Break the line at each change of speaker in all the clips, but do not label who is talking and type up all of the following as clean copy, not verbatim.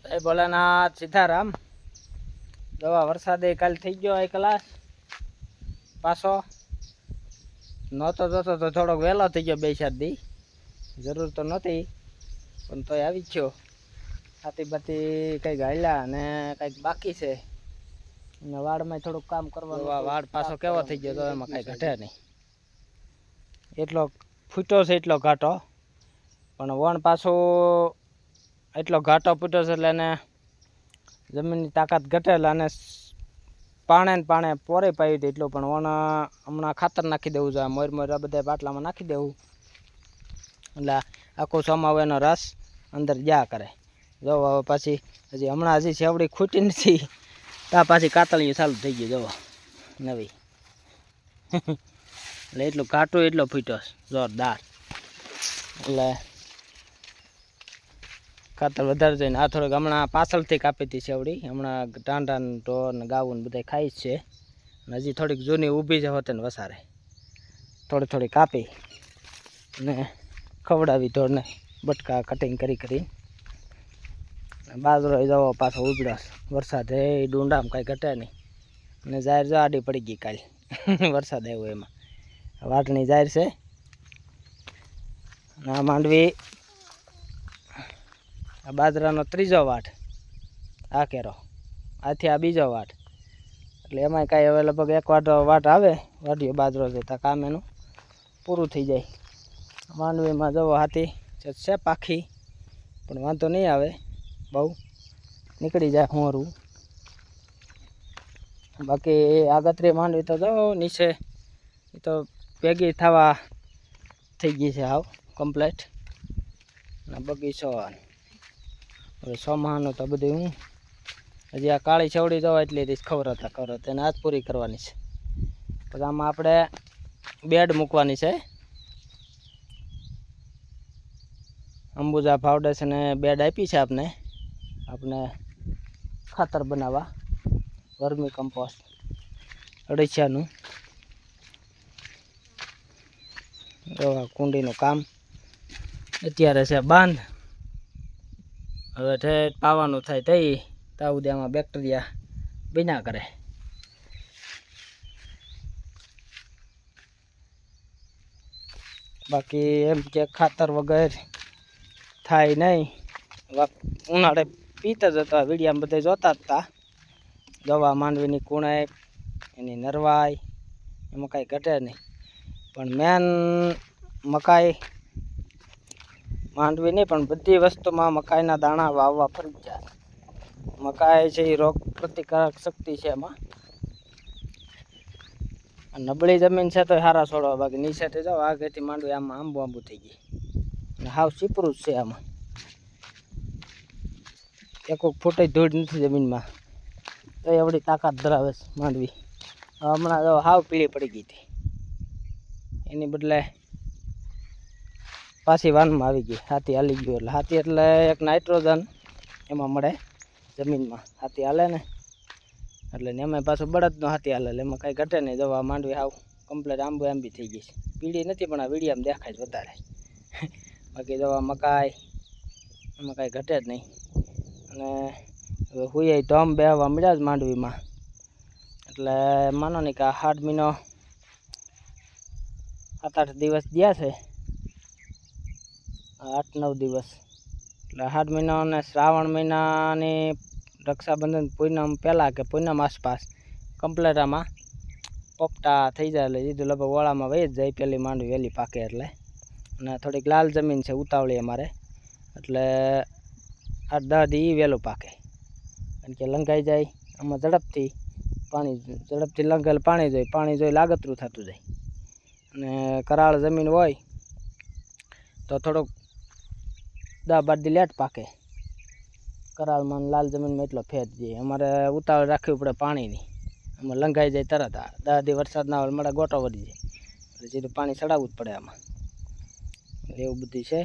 જય ભોલાનાથ સીતારામ। દવા વરસાદે કાલ થઈ ગયો 1 કલાક પાછો નહોતો જોતો તો થોડોક વહેલો થઈ ગયો 2-4 દી જરૂર તો નહોતી પણ તોય આવી ગયો। હાથી બાતી કંઈક હાલ્યા અને કંઈક બાકી છે અને વાડમાં થોડુંક કામ કરવાનું। વાડ પાછો કેવો થઈ ગયો તો એમાં કાંઈ ઘટે નહીં, એટલો ફૂટ્યો છે એટલો ઘાટો, પણ વણ પાછો એટલો ઘાટો ફૂટ્યો છે એટલે એને જમીનની તાકાત ઘટેલ અને પાણે ને પાણે પોરે પાવી હતી એટલું, પણ વણ હમણાં ખાતર નાખી દેવું જોઈએ, મોર મોર આ બધા બાટલામાં નાખી દેવું એટલે આખો સમાવ એનો રસ અંદર ગયા કરે। જો હવે પાછી હજી હમણાં હજી સેવડી ખૂટી નથી ત્યાં પાછી કાતળીઓ ચાલુ થઈ ગઈ જોવો નવી એટલે એટલું ઘાટું એટલો ફૂટ્યો જોરદાર, એટલે ખાતર વધારે જોઈને આ થોડીક હમણાં પાછળથી કાપી હતી સેવડી, હમણાં ટાંડા ને ઢોર ને ગાવું ને બધા ખાઈ જ છે અને હજી થોડીક જૂની ઊભી છે હોતે ને વસારે થોડી થોડી કાપી ને ખવડાવી ઢોરને બટકા કટિંગ કરી બાજરો જવો પાછો ઉજળાશ વરસાદ હે ડુંડામાં કાંઈ ઘટે નહીં અને જાહેર જો આડી પડી ગઈ કાલ વરસાદ આવ્યો એમાં વાટણી જાહેર છે અને આ માંડવી આ બાજરાનો 3જો વાટ, આ કેરો આથી આ બીજો વાટ, એટલે એમાંય કાંઈ હવે લગભગ 1 વાટ આવે વાઢીએ બાજરો છે ત્યાં કામ એનું પૂરું થઈ જાય। માંડવીમાં જવો હાથી છે પાખી પણ વાંધો નહીં આવે, બહુ નીકળી જાય હોરું, બાકી આગતરી માંડવી તો જો નીચે એ તો ભેગી થવા થઈ ગઈ છે હાવ કમ્પ્લેટ અને બગીચો હવે સોમાહાનું તો બધું હું હજી આ કાળી છવડી જવા એટલી રીત ખબર એને આજ પૂરી કરવાની છે। પછી આમાં આપણે બેડ મૂકવાની છે, અંબુજા ફાઉન્ડેશને બેડ આપી છે આપણે ખાતર બનાવવા વર્મી કમ્પોસ્ટ 250નું કુંડીનું કામ અત્યારે છે બંધ, હવે ઠેઠ પાવાનું થાય થઈ ત્યાં સુધી આમાં બેક્ટેરિયા બન્યા કરે। બાકી એમ કે ખાતર વગર થાય નહીં, ઉનાળે પીતા જ હતા વિડીયામાં બધા જોતા જ હતા દવા માંડવીની કુણાઈ એની નરવાઈ એમાં કાંઈ ઘટે નહીં, પણ મેન મકાઈ માંડવી નહીં પણ બધી વસ્તુમાં મકાઈના દાણા વાવવા ફરજિયાત। મકાઈ છે એ રોગ પ્રતિકારક શક્તિ છે એમાં, નબળી જમીન છે તો સારા છોડવા, બાકી નીચેથી જાઓ આગળથી માંડવી આમાં આંબુ થઈ ગઈ અને હાવ ચીપરું જ છે, આમાં એક ફૂટે ધૂળ નથી જમીનમાં તો એવડી તાકાત ધરાવે છે માંડવી। હમણાં જો હાવ પીળી પડી ગઈ હતી એની બદલે પાછી વાનમાં આવી ગઈ, હાથી હાલી ગયું એટલે હાથી એટલે એક નાઇટ્રોજન એમાં મળે જમીનમાં, હાથી હાલે ને એટલે એમાં પાછું બળદનો હાથી હાલે એટલે એમાં કાંઈ ઘટે નહીં। દવા માંડવી હાવ કમ્પ્લેટ આંબી થઈ ગઈ છે, પીળી નથી પણ આ વીડિયામાં દેખાય છે વધારે બાકી દવા મકાઈ એમાં કાંઈ ઘટે જ નહીં। અને હવે હુંય ધમ બેહવા મળ્યા જ માંડવીમાં, એટલે માનો નહીં કે આ 8 મહિનો 7-8 દિવસ ગયા છે, 8-9 દિવસ એટલે 8 મહિનો અને શ્રાવણ મહિનાની રક્ષાબંધન પૂનમ પહેલાં કે પૂનમ આસપાસ કમ્પ્લેટ આમાં પોપટા થઈ જાય એટલે જીધું લગભગ વળામાં વહી જ જાય પેલી માંડવી વહેલી પાકે એટલે, અને થોડીક લાલ જમીન છે ઉતાવળી અમારે એટલે 8-10 દી વહેલું પાકે, કારણ કે લંઘાઈ જાય આમાં ઝડપથી લંઘેલ પાણી જોઈ લાગતરું થતું જાય, અને કરાળ જમીન હોય તો થોડુંક 10-12 દી લેટ પાકે, કરાળમાં લાલ જમીનમાં એટલો ફેર જાય। અમારે ઉતાવળ રાખવી પડે પાણીની, આમાં લંઘાઈ જાય તરત 10 દી વરસાદ ના હોય મળે ગોટો વળી જાય એટલે સીધું પાણી ચડાવવું જ પડે આમાં, એવું બધું છે।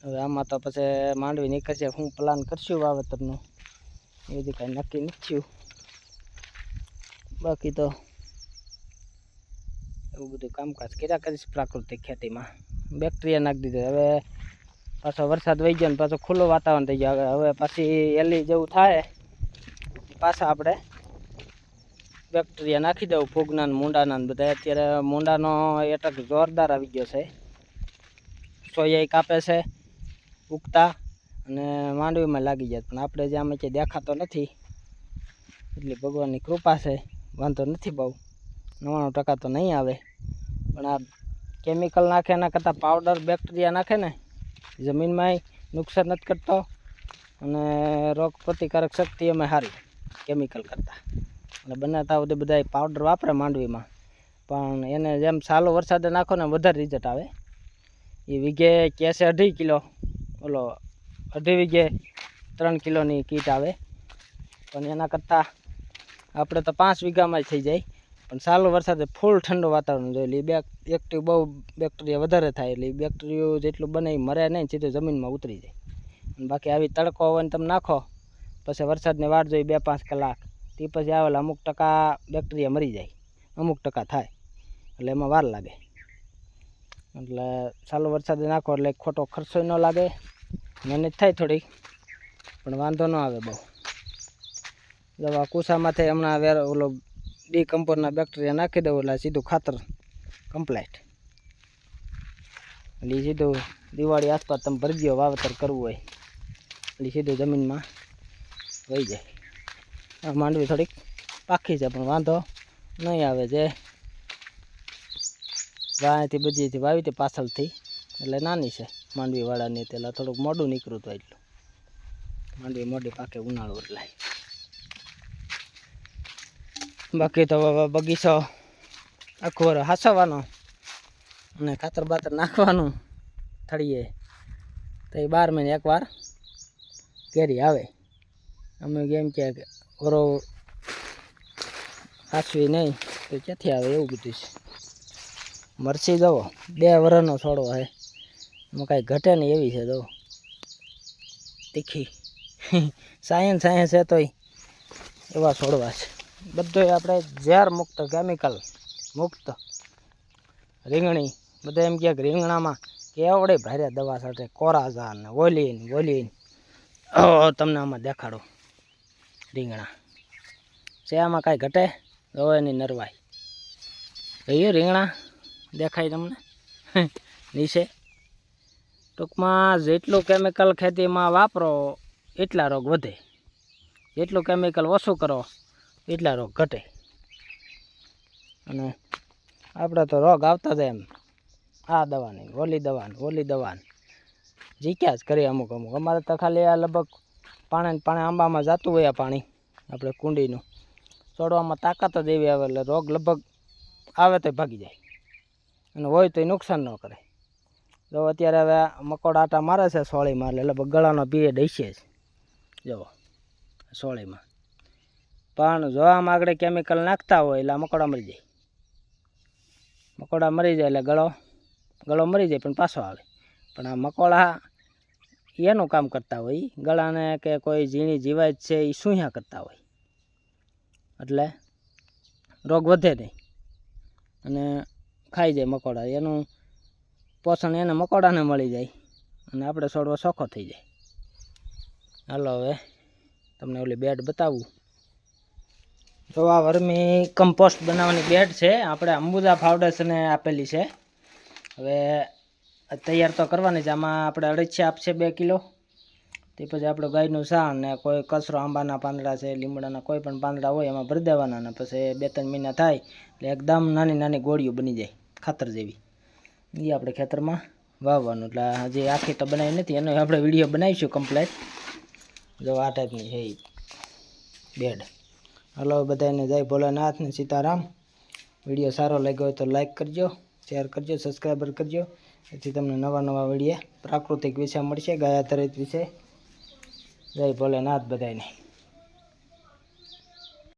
હવે આમાં તો પછી માંડવી નીકળશે, હું પ્લાન કરશું વાવેતરનું એ બધી કાંઈ નક્કી નથી થયું, બાકી તો એવું બધું કામકાજ કર્યા કરીશ પ્રાકૃતિક ખેતીમાં। બેક્ટેરિયા નાખી દીધો, હવે પાછો વરસાદ વહી ગયો ને પાછું ખુલ્લું વાતાવરણ થઈ ગયું. હવે પાછી એલી જેવું થાય પાછા આપણે બેક્ટેરિયા નાખી દઉં ફૂગના ને મૂંડાના ને બધા. અત્યારે મૂંડાનો એટક જોરદાર આવી ગયો છે. સોયાઈ કાપે છે ઉગતા અને માંડવીમાં લાગી જાય, પણ આપણે જે આમાં ક્યાંય દેખાતો નથી. એટલે ભગવાનની કૃપા છે, વાંધો નથી બહુ. 99% તો નહીં આવે, પણ આ કેમિકલ નાખે એના કરતાં પાવડર બેક્ટેરિયા નાખે ને જમીનમાં નુકસાન નથી કરતો અને રોગ પ્રતિકારક શક્તિ એમાં સારી કેમિકલ કરતાં. અને બનાવતા સુધી બધા પાવડર વાપરે માંડવીમાં, પણ એને જેમ સાલો વરસાદે નાખો ને વધારે રિઝલ્ટ આવે. એ વીઘે કેસે 2.5 કિલો, ઓલો 2.5 વીઘે 3 કિલોની કીટ આવે, પણ એના કરતાં આપણે તો 5 વીઘામાં જ થઈ જાય. પણ સાલો વરસાદે ફૂલ ઠંડુ વાતાવરણ જોઈએ એટલે એક્ટિવ બહુ બેક્ટેરિયા વધારે થાય, એટલે એ બેક્ટેરિયા જેટલું બને એ મરે નહીં, સીધું જમીનમાં ઉતરી જાય. અને બાકી આવી તડકો હોય ને તમે નાખો પછી વરસાદની વાટ જોઈ 2-5 કલાક, તે પછી આવેલા અમુક ટકા બેક્ટેરિયા મરી જાય, અમુક ટકા થાય, એટલે એમાં વાર લાગે. એટલે સાલો વરસાદે નાખો એટલે ખોટો ખર્ચો ન લાગે, મહેનત થાય થોડીક, પણ વાંધો ન આવે બહુ. દવા કુસામાંથી હમણાં ઓલો ડીકમ્પોઝના બેક્ટેરિયા નાખી દઉં એટલે સીધું ખાતર કમ્પ્લીટ. એટલે સીધું દિવાળી આસપાસ તમે ભરી દો, વાવેતર કરવું હોય એટલે સીધું જમીનમાં વહી જાય. આ માંડવી થોડીક પાકી છે પણ વાંધો નહીં આવે. જે ગાયથી બધીથી વાવી હતી પાછળથી, એટલે નાની છે માંડવીવાળાની, એટલે થોડુંક મોડું નીકળ્યું હતું એટલું. માંડવી મોડી પાકે ઉનાળો એટલે. બાકી તો બગીચો આખો વાર હાસવાનો અને ખાતર બાતર નાખવાનું થળીએ તો એ 12 મહિને એકવાર કેરી આવે. અમે કેમ કે ઓરો હાસવી નહીં તો ક્યાંથી આવે એવું બધું છે. મરચી જવો 2 વર્ષનો છોડવો છે, એમાં કાંઈ ઘટે નહીં એવી છે. જો તીખી સાયન્સ છે તોય એવા છોડવા છે. બધું આપણે ઝેર મુક્ત, કેમિકલ મુક્ત રીંગણી. બધા એમ કહે કે રીંગણામાં કેવડે ભારે દવા સાથે કોરાઝા ને વોલીન. તમને આમાં દેખાડો રીંગણા છે, આમાં કાંઈ ઘટે જો એની નરવાઈ. એ રીંગણા દેખાય તમને નીચે. ટૂંકમાં જેટલું કેમિકલ ખેતીમાં વાપરો એટલા રોગ વધે, જેટલું કેમિકલ ઓછું કરો એટલા રોગ ઘટે. અને આપણે તો રોગ આવતા જાય એમ આ દવાની ઓલી દવાની જીક્યા જ કરીએ અમુક. અમારે તો ખાલી આ લગભગ પાણી આંબામાં જતું હોય આ પાણી આપણે કુંડીનું, છોડવામાં તાકાત જ એવી આવે એટલે રોગ લગભગ આવે તો ભાગી જાય, અને હોય તો નુકસાન ન કરે. જો અત્યારે હવે મકોડા આટા મારે છે સોળીમાં, એટલે લગભગ ગળાનો પીરિયડ હશે જ જુઓ સોળીમાં. પણ જો આમ આગળ કેમિકલ નાખતા હોય એટલે મકોડા મરી જાય. મકોડા મરી જાય એટલે ગળો મરી જાય પણ પાછો આવે. પણ આ મકોડા એનું કામ કરતા હોય, ગળાને કે કોઈ ઝીણી જીવાત છે એ સૂહ્યા કરતા હોય, એટલે રોગ વધે નહીં અને ખાઈ જાય મકોડા. એનું પોષણ એને મકોડાને મળી જાય અને આપણે છોડવો ચોખ્ખો થઈ જાય. હાલો હવે તમને ઓલી બેડ બતાવું. તો આ વર્મી કમ્પોસ્ટ બનાવવાની બેડ છે, આપણે અંબુજા ફાઉન્ડેશને આપેલી છે. હવે તૈયાર તો કરવાની છે. આમાં આપણે અળસિયા આપશે 2 કિલો, તે પછી આપણે ગાયનું છાણ ને કોઈ કચરો, આંબાના પાંદડા છે, લીમડાના કોઈ પણ પાંદડા હોય એમાં ભરી દેવાના, અને પછી 2-3 મહિના થાય એટલે એકદમ નાની ગોળીઓ બની જાય ખાતર જેવી. એ આપણે ખેતરમાં વાવવાનું. એટલે હજી આખી તો બનાવી નથી, એનો આપણે વિડીયો બનાવીશું કમ્પ્લીટ. જો આ ટાઈપની છે એ બેડ. હલો બધાને જય ભોલેનાથ ને સીતારામ. વિડીયો સારો લાગ્યો હોય તો લાઈક કરજો, શેર કરજો, સબસ્ક્રાઈબર કરજો, એથી તમને નવા વિડીયો પ્રાકૃતિક વિશે મળશે, ગાય આધારિત વિશે. જય ભોલેનાથ બધાને.